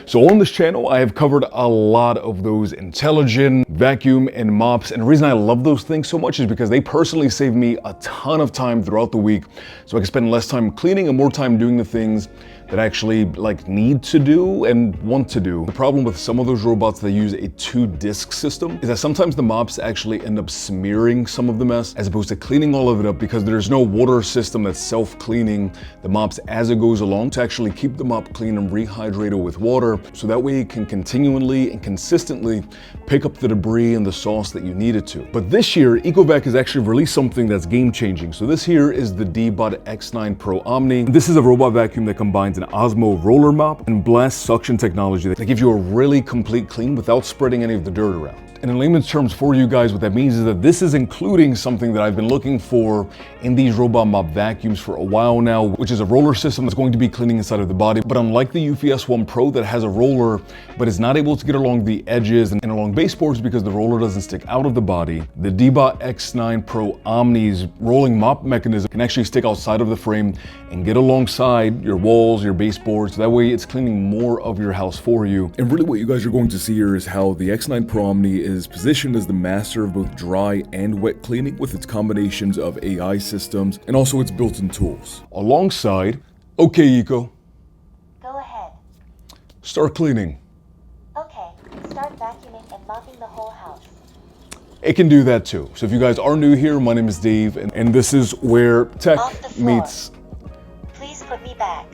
So on this channel, I have covered a lot of those intelligent vacuum and mops. And the reason I love those things so much is because they personally save me a ton of time throughout the week. So I can spend less time cleaning and more time doing the things that I actually need to do and want to do. The problem with some of those robots that use a 2-disc system is that sometimes the mops actually end up smearing some of the mess as opposed to cleaning all of it up, because there's no water system that's self-cleaning the mops as it goes along to actually keep the mop clean and rehydrate it with water, so that way it can continually and consistently pick up the debris and the sauce that you need it to. But this year, Ecovac has actually released something that's game-changing. So this here is the Debot X9 Pro Omni. This is a robot vacuum that combines an Osmo roller mop and blast suction technology that gives you a really complete clean without spreading any of the dirt around. And in layman's terms for you guys, what that means is that this is including something that I've been looking for in these robot mop vacuums for a while now, which is a roller system that's going to be cleaning inside of the body. But unlike the UVS One Pro that has a roller, but is not able to get along the edges and along baseboards because the roller doesn't stick out of the body, the Debot X9 Pro Omni's rolling mop mechanism can actually stick outside of the frame and get alongside your walls, your baseboards. So that way it's cleaning more of your house for you. And really what you guys are going to see here is how the X9 Pro Omni is positioned as the master of both dry and wet cleaning with its combinations of AI systems and also its built-in tools. Alongside, okay Eco. Go ahead. Start cleaning. Okay, start vacuuming and mopping the whole house. It can do that too. So if you guys are new here, my name is Dave, and this is where tech Off the floor. meets... Please put me back.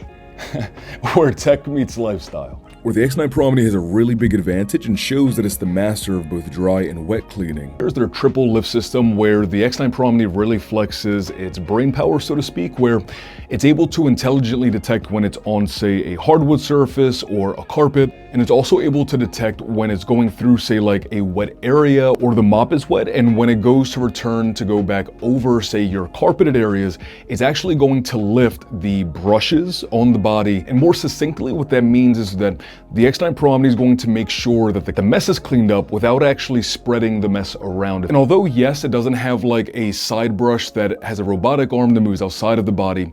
where tech meets lifestyle. Where the X9 Pro Omni has a really big advantage and shows that it's the master of both dry and wet cleaning. Here's their triple lift system, where the X9 Pro Omni really flexes its brain power, so to speak, where it's able to intelligently detect when it's on, say, a hardwood surface or a carpet, and it's also able to detect when it's going through, say, like a wet area or the mop is wet, and when it goes to return to go back over, say, your carpeted areas, it's actually going to lift the brushes on the body. And more succinctly, what that means is that the X9 Pro Omni is going to make sure that the mess is cleaned up without actually spreading the mess around it. And although, yes, it doesn't have like a side brush that has a robotic arm that moves outside of the body,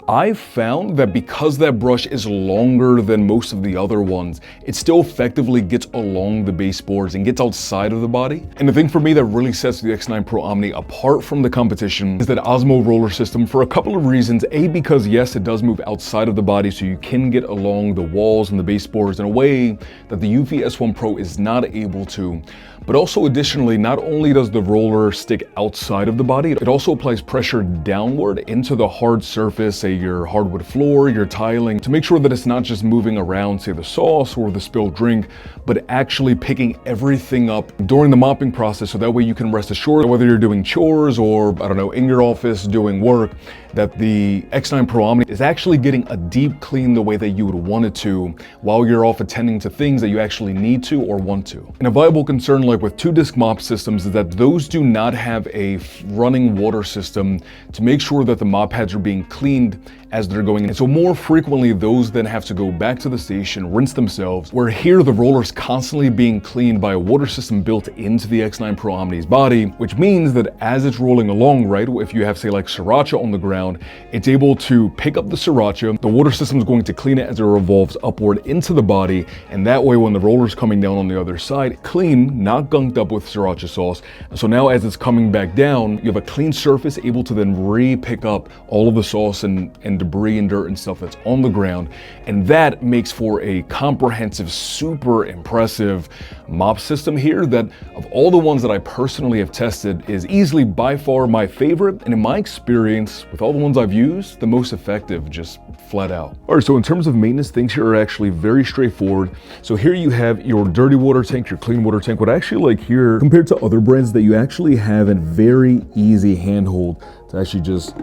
I've found that because that brush is longer than most of the other ones, it still effectively gets along the baseboards and gets outside of the body. And the thing for me that really sets the X9 Pro Omni apart from the competition is that Osmo roller system for a couple of reasons. A, because yes, it does move outside of the body, so you can get along the walls and the baseboards in a way that the UVS One Pro is not able to. But also additionally, not only does the roller stick outside of the body, it also applies pressure downward into the hard surface, say your hardwood floor, your tiling, to make sure that it's not just moving around, say the sauce or the spilled drink, but actually picking everything up during the mopping process, so that way you can rest assured whether you're doing chores or, I don't know, in your office doing work, that the X9 Pro Omni is actually getting a deep clean the way that you would want it to while you're off attending to things that you actually need to or want to. And a viable concern like with 2-disc mop systems is that those do not have a running water system to make sure that the mop heads are being cleaned as they're going in. And so more frequently, those then have to go back to the station, rinse themselves, where here the roller's constantly being cleaned by a water system built into the X9 Pro Omni's body, which means that as it's rolling along, right, if you have, say, like sriracha on the ground, it's able to pick up the sriracha, the water system is going to clean it as it revolves upward into the body, and that way when the roller's coming down on the other side, clean, not gunked up with sriracha sauce. And so now as it's coming back down, you have a clean surface able to then re-pick up all of the sauce and debris and dirt and stuff that's on the ground. And that makes for a comprehensive, super impressive mop system here that, of all the ones that I personally have tested, is easily by far my favorite, and in my experience, with all the ones I've used, the most effective, just flat out. All right, so in terms of maintenance, things here are actually very straightforward. So here you have your dirty water tank, your clean water tank. What I actually like here, compared to other brands, that you actually have a very easy handhold to actually just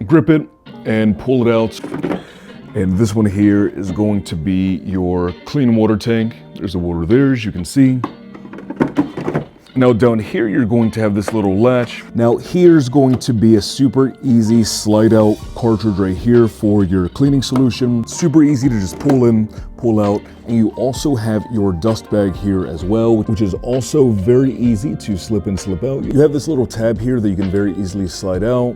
grip it and pull it out. And this one here is going to be your clean water tank. There's the water there, as you can see. Now down here, you're going to have this little latch. Now here's going to be a super easy slide out cartridge right here for your cleaning solution. Super easy to just pull in, pull out. And you also have your dust bag here as well, which is also very easy to slip in, slip out. You have this little tab here that you can very easily slide out.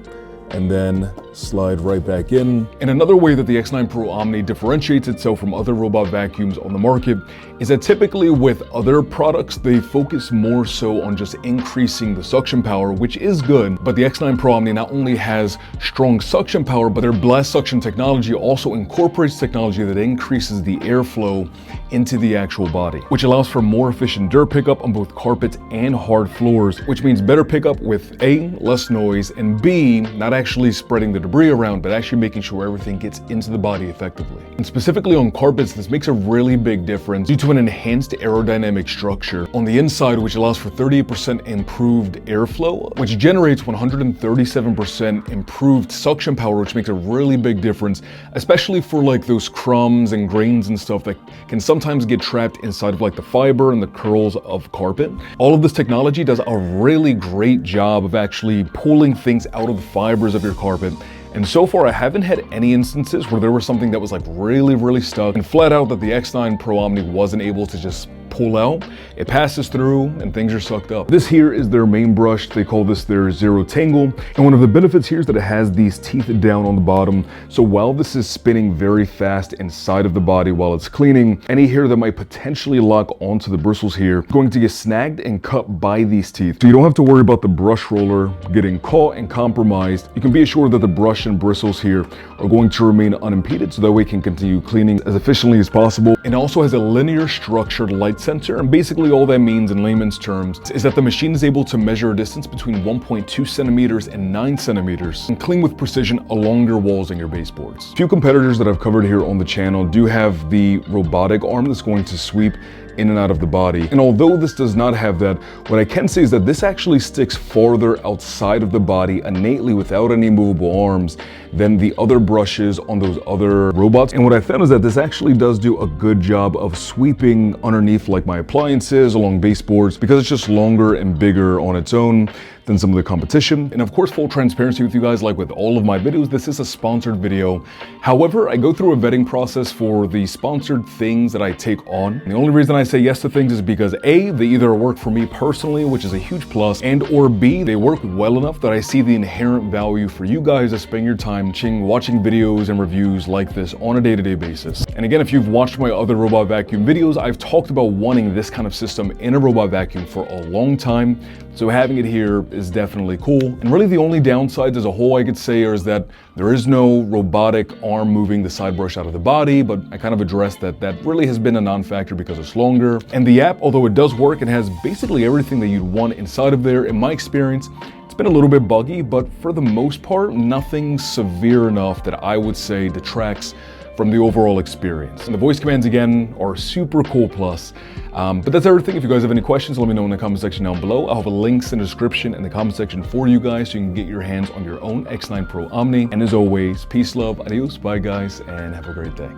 and then slide right back in. And another way that the X9 Pro Omni differentiates itself from other robot vacuums on the market is that typically with other products, they focus more so on just increasing the suction power, which is good. But the X9 Pro Omni not only has strong suction power, but their blast suction technology also incorporates technology that increases the airflow into the actual body, which allows for more efficient dirt pickup on both carpets and hard floors, which means better pickup with A, less noise, and B, not actually spreading the debris around, but actually making sure everything gets into the body effectively. And specifically on carpets, this makes a really big difference due to an enhanced aerodynamic structure on the inside, which allows for 38% improved airflow, which generates 137% improved suction power, which makes a really big difference, especially for like those crumbs and grains and stuff that can sometimes get trapped inside of like the fiber and the curls of carpet. All of this technology does a really great job of actually pulling things out of the fibers of your carpet. And so far, I haven't had any instances where there was something that was like really stuck and flat out that the X9 Pro Omni wasn't able to just pull out. It passes through and things are sucked up. This here is their main brush. They call this their Zero Tangle. And one of the benefits here is that it has these teeth down on the bottom. So while this is spinning very fast inside of the body while it's cleaning, any hair that might potentially lock onto the bristles here is going to get snagged and cut by these teeth. So you don't have to worry about the brush roller getting caught and compromised. You can be assured that the brush and bristles here are going to remain unimpeded, so that way it can continue cleaning as efficiently as possible. It also has a linear structured light sensor, and basically all that means in layman's terms is that the machine is able to measure a distance between 1.2 centimeters and 9 centimeters and clean with precision along your walls and your baseboards. A few competitors that I've covered here on the channel do have the robotic arm that's going to sweep in and out of the body. And although this does not have that, what I can say is that this actually sticks farther outside of the body innately without any movable arms than the other brushes on those other robots. And what I found is that this actually does do a good job of sweeping underneath like my appliances along baseboards, because it's just longer and bigger on its own than some of the competition. And of course, full transparency with you guys, like with all of my videos, this is a sponsored video. However, I go through a vetting process for the sponsored things that I take on. And the only reason I say yes to things is because A, they either work for me personally, which is a huge plus, and or B, they work well enough that I see the inherent value for you guys to spend your time watching videos and reviews like this on a day-to-day basis. And again, if you've watched my other robot vacuum videos, I've talked about wanting this kind of system in a robot vacuum for a long time. So having it here is definitely cool. And really the only downsides as a whole I could say is that there is no robotic arm moving the side brush out of the body, but I kind of addressed that really has been a non-factor because it's longer. And the app, although it does work, it has basically everything that you'd want inside of there. In my experience, it's been a little bit buggy, but for the most part, nothing severe enough that I would say detracts from the overall experience. And the voice commands again are super cool plus. But that's everything. If you guys have any questions, let me know in the comment section down below. I'll have links in the description and the comment section for you guys so you can get your hands on your own X9 Pro Omni. And as always, peace, love, adios, bye guys, and have a great day.